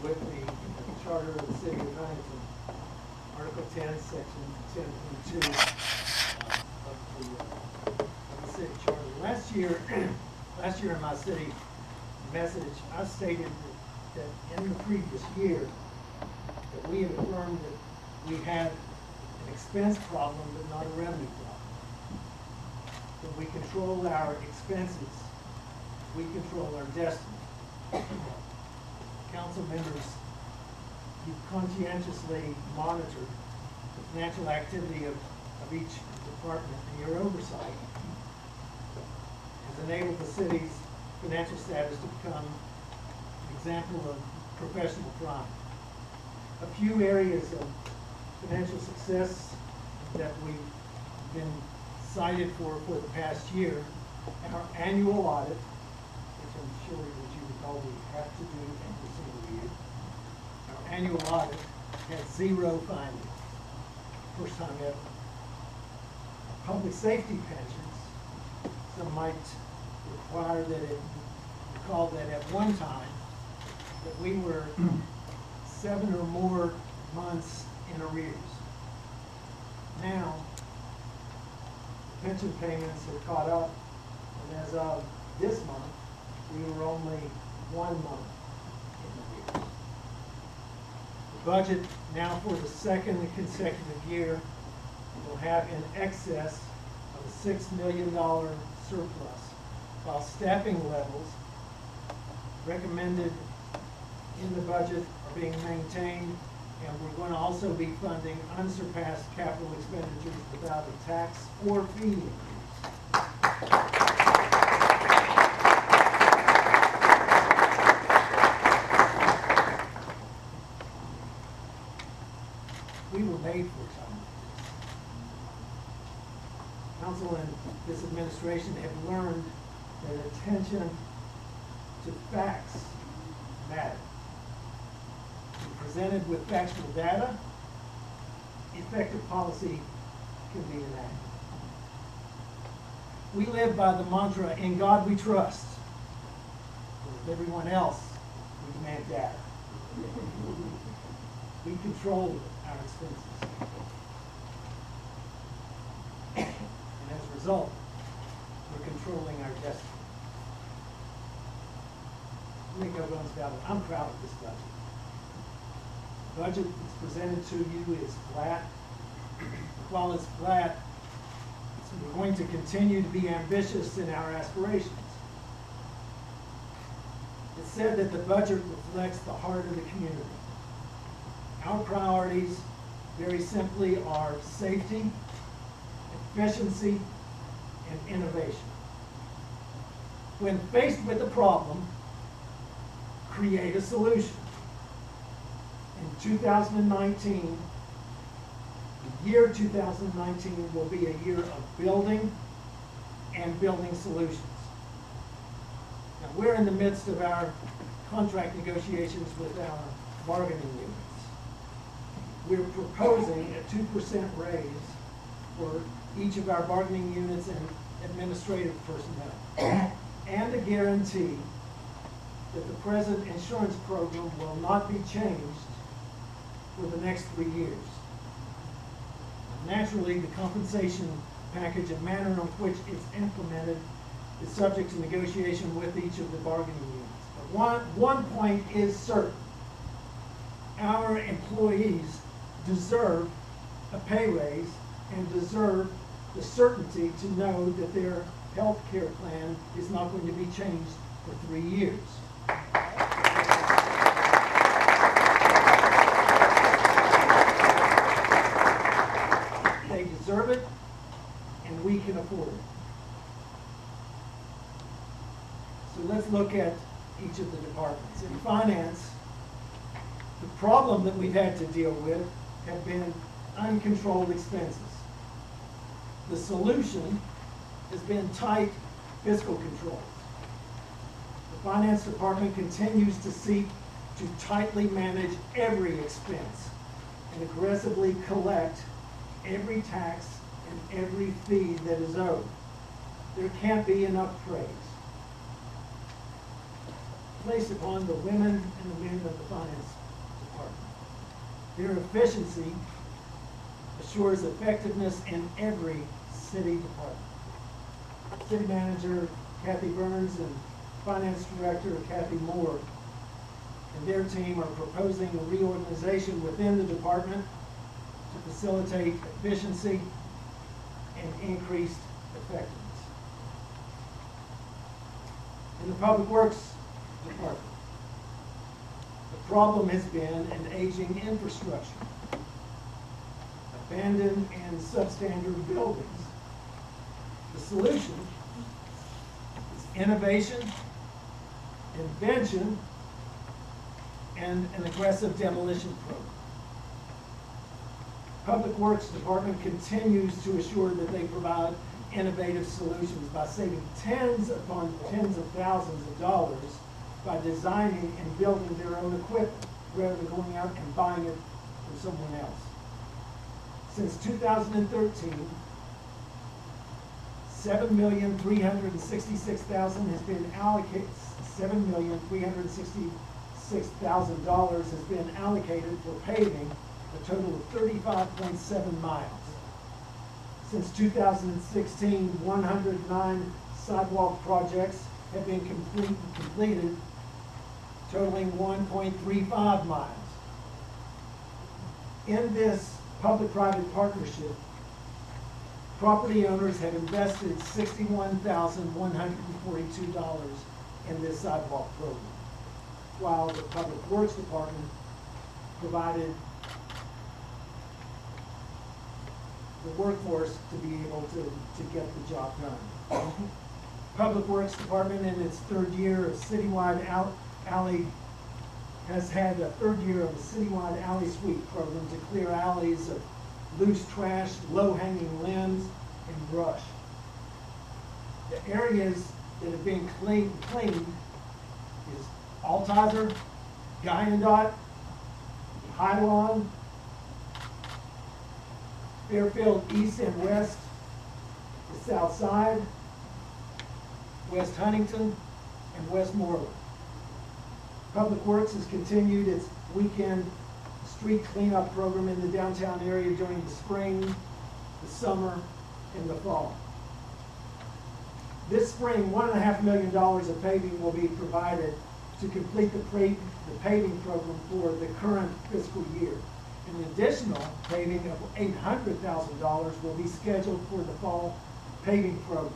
with the Charter of the City of Huntington, Article 10, Section 10.2 of the city charter. Last year in my city message, I stated that in the previous year that we had affirmed that we had an expense problem but not a revenue problem. When we control our expenses, we control our destiny. Council members, you conscientiously monitored the financial activity of each department, and your oversight has enabled the city's financial status to become an example of professional crime. A few areas of financial success that we've been cited for the past year: our annual audit, which I'm sure that you recall we have to do every single year. Our annual audit had 0 findings, first time ever. Public safety pensions, some might recall that at one time that we were 7 or more months in arrears. Now, pension payments have caught up, and as of this month, we were only 1 month in arrears. The budget now for the second consecutive year will have in excess of a $6 million surplus, while staffing levels recommended in the budget are being maintained, and we're going to also be funding unsurpassed capital expenditures without a tax or fee increase. We were made for something like this. Council and this administration have learned that attention to facts matter. When presented with factual data, effective policy can be enacted. We live by the mantra, "In God we trust." With everyone else, we demand data. We control our expenses. And as a result, we're controlling our destiny. Let me go on about it. I'm proud of this budget. The budget that's presented to you is flat. While it's flat, so we're going to continue to be ambitious in our aspirations. It's said that the budget reflects the heart of the community. Our priorities, very simply, are safety, efficiency, and innovation. When faced with a problem, create a solution. In 2019, the year 2019 will be a year of building and building solutions. Now, we're in the midst of our contract negotiations with our bargaining units. We're proposing a 2% raise for each of our bargaining units and administrative personnel, and a guarantee that the present insurance program will not be changed for the next 3 years. Naturally, the compensation package and manner in which it's implemented is subject to negotiation with each of the bargaining units. But one point is certain: our employees deserve a pay raise and deserve the certainty to know that their health care plan is not going to be changed for 3 years. They deserve it, and we can afford it. So let's look at each of the departments. In finance, the problem that we've had to deal with have been uncontrolled expenses. The solution has been tight fiscal controls. The finance department continues to seek to tightly manage every expense and aggressively collect every tax and every fee that is owed. There can't be enough praise. placed upon the women and the men of the finance department. Their efficiency assures effectiveness in every city department. City Manager Kathy Burns and Finance Director Kathy Moore and their team are proposing a reorganization within the department to facilitate efficiency and increased effectiveness. In the Public Works Department, the problem has been an aging infrastructure, abandoned and substandard buildings. The solution is innovation, invention, and an aggressive demolition program. Public Works Department continues to assure that they provide innovative solutions by saving tens upon tens of thousands of dollars by designing and building their own equipment rather than going out and buying it from someone else. Since 2013, $7,366,000 has been allocated. $7,366,000 has been allocated for paving a total of 35.7 miles. Since 2016, 109 sidewalk projects have been completed, totaling 1.35 miles. In this public-private partnership, property owners have invested $61,142 in this sidewalk program, while the Public Works Department provided the workforce to be able to get the job done. Public Works Department, in its third year of citywide alley, has had a third year of a citywide alley sweep program to clear alleys of loose trash, low-hanging limbs, and brush. The areas that have been cleaned is Altizer, Guyandotte, High Lawn, Fairfield East and West, the South Side, West Huntington, and Westmoreland. Public Works has continued its weekend street cleanup program in the downtown area during the spring, the summer, and the fall. This spring, $1.5 million of paving will be provided to complete the paving program for the current fiscal year. An additional paving of $800,000 will be scheduled for the fall paving program.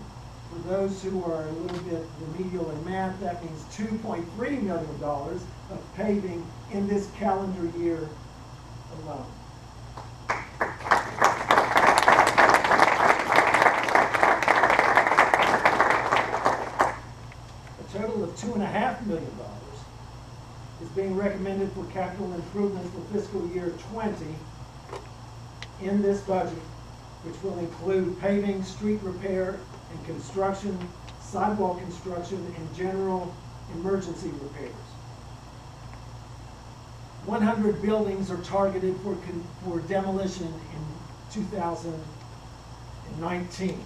For those who are a little bit remedial in math, that means $2.3 million of paving in this calendar year alone. A total of $2.5 million is being recommended for capital improvements for fiscal year 20 in this budget, which will include paving, street repair and construction, sidewalk construction, and general emergency repairs. 100 buildings are targeted for demolition in 2019.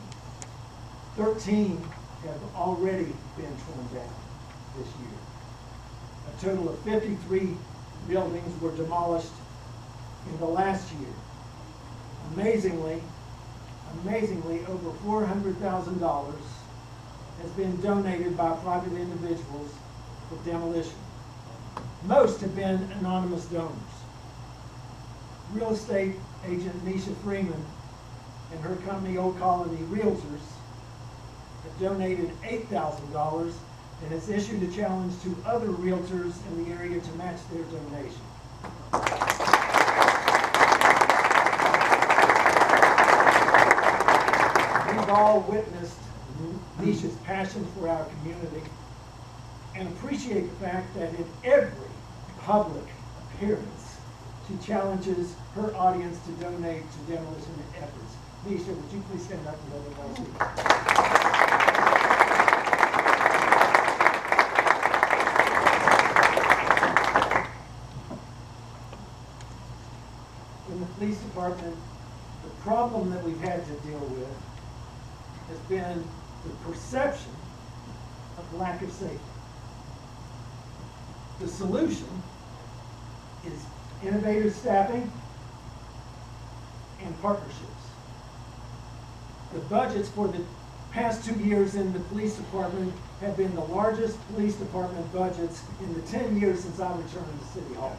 13 have already been torn down this year. A total of 53 buildings were demolished in the last year. Amazingly, over $400,000 has been donated by private individuals for demolition. Most have been anonymous donors. Real estate agent Nisha Freeman and her company Old Colony Realtors have donated $8,000 and has issued a challenge to other realtors in the area to match their donation. We've all witnessed Nisha's passion for our community and appreciate the fact that in every public appearance, she challenges her audience to donate to demolition efforts. Nisha, would you please stand up and let everybody see? In the police department, the problem that we've had to deal with has been the perception of lack of safety. The solution is innovative staffing and partnerships. The budgets for the past 2 years in the police department have been the largest police department budgets in the 10 years since I returned to City Hall.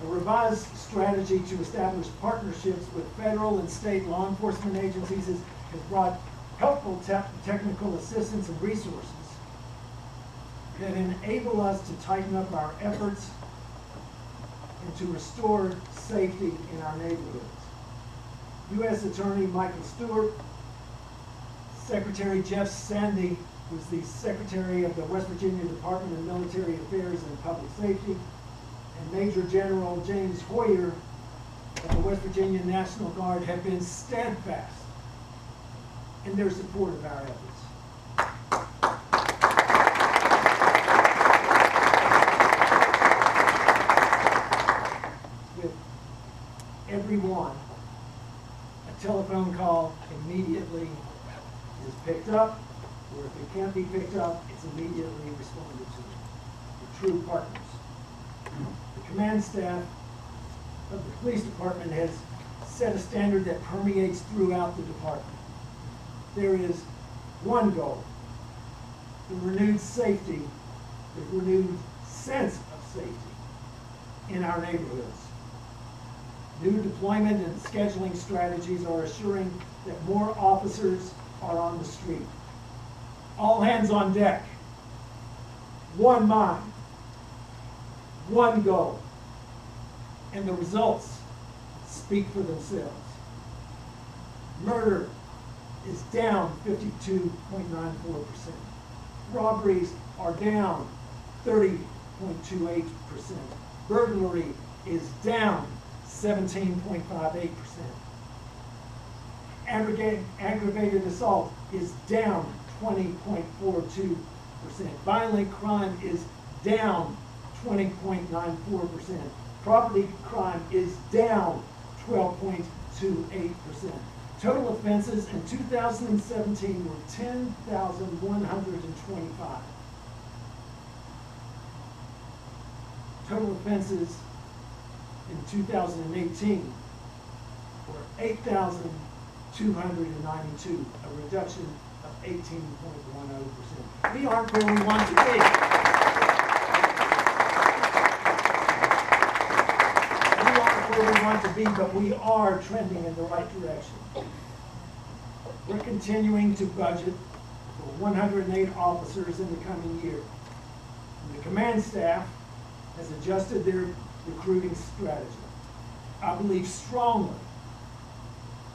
A revised strategy to establish partnerships with federal and state law enforcement agencies has brought helpful technical assistance and resources that enable us to tighten up our efforts and to restore safety in our neighborhoods. U.S. Attorney Michael Stewart, Secretary Jeff Sandy, who's the Secretary of the West Virginia Department of Military Affairs and Public Safety, and Major General James Hoyer of the West Virginia National Guard have been steadfast in their support of our efforts. With everyone, a telephone call immediately is picked up, or if it can't be picked up, it's immediately responded to. We're true partners. The command staff of the police department has set a standard that permeates throughout the department. There is one goal: the renewed safety, the renewed sense of safety in our neighborhoods. New deployment and scheduling strategies are assuring that more officers are on the street. All hands on deck. One mind. One goal. And the results speak for themselves. Murder is down 52.94%. Robberies are down 30.28%. Burglary is down 17.58%. Aggravated assault is down 20.42%. Violent crime is down 20.94%. Property crime is down 12.28%. Total offenses in 2017 were 10,125. Total offenses in 2018 were 8,292, a reduction of 18.10%. We aren't where we want to be. We aren't where we want to be, but we are trending in the right direction. We're continuing to budget for 108 officers in the coming year. And the command staff has adjusted their recruiting strategy. I believe strongly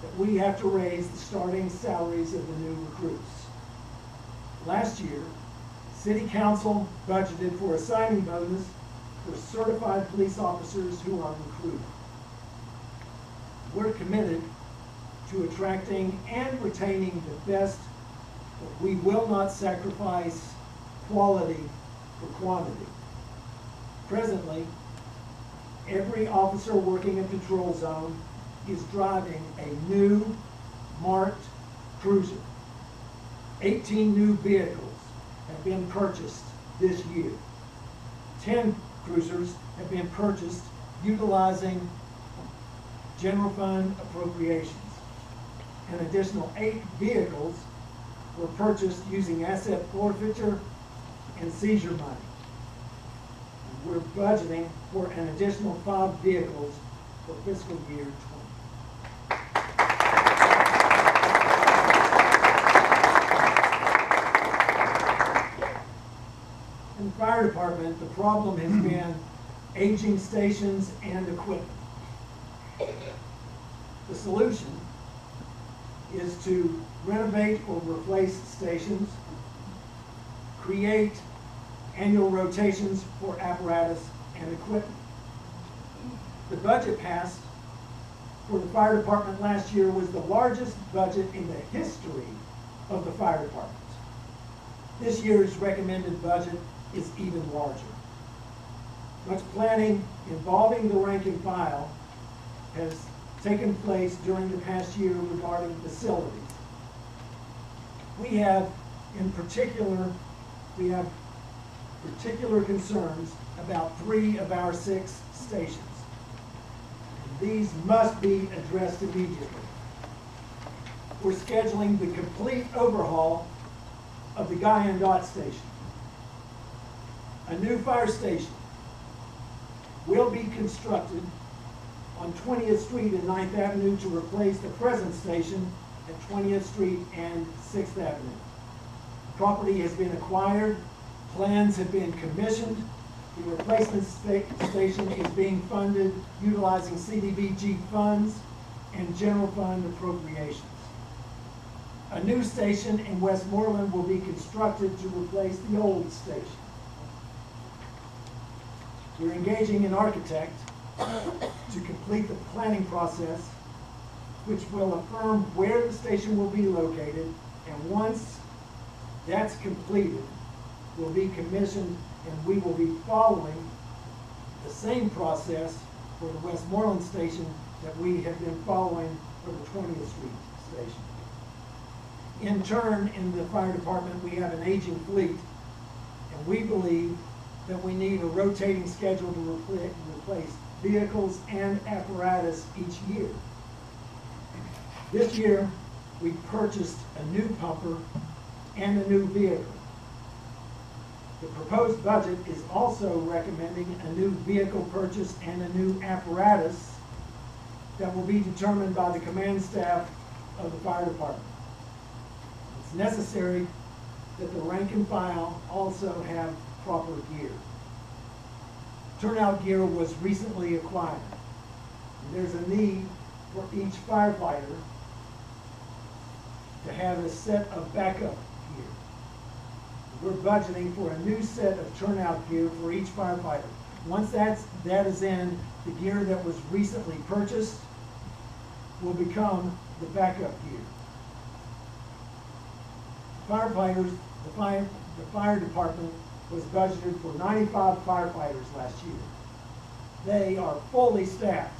that we have to raise the starting salaries of the new recruits. Last year, City Council budgeted for a signing bonus for certified police officers who are recruited. We're committed to attracting and retaining the best, but we will not sacrifice quality for quantity. Presently, every officer working a patrol zone is driving a new marked cruiser. 18 new vehicles have been purchased this year. 10 cruisers have been purchased utilizing general fund appropriations. An additional 8 vehicles were purchased using asset forfeiture and seizure money. We're budgeting for an additional 5 vehicles for fiscal year 20. In the fire department, the problem has been aging stations and equipment. The solution is to renovate or replace stations, create annual rotations for apparatus and equipment. The budget passed for the fire department last year was the largest budget in the history of the fire department. This year's recommended budget is even larger. Much planning involving the rank and file has taken place during the past year regarding facilities. We have, in particular, we have particular concerns about 3 of our 6 stations. These must be addressed immediately. We're scheduling the complete overhaul of the Guy and Dot station. A new fire station will be constructed on 20th Street and 9th Avenue to replace the present station at 20th Street and 6th Avenue. Property has been acquired, plans have been commissioned, the replacement station is being funded utilizing CDBG funds and general fund appropriations. A new station in Westmoreland will be constructed to replace the old station. We're engaging an architect to complete the planning process, which will affirm where the station will be located, and once that's completed, will be commissioned, and we will be following the same process for the Westmoreland station that we have been following for the 20th Street station. In turn, in the fire department, we have an aging fleet, and we believe that we need a rotating schedule to replace vehicles and apparatus each year. This year, we purchased a new pumper and a new vehicle. The proposed budget is also recommending a new vehicle purchase and a new apparatus that will be determined by the command staff of the fire department. It's necessary that the rank and file also have proper gear. Turnout gear was recently acquired. There's a need for each firefighter to have a set of backup gear. We're budgeting for a new set of turnout gear for each firefighter. Once that is in, the gear that was recently purchased will become the backup gear. Firefighters, the fire department was budgeted for 95 firefighters last year. They are fully staffed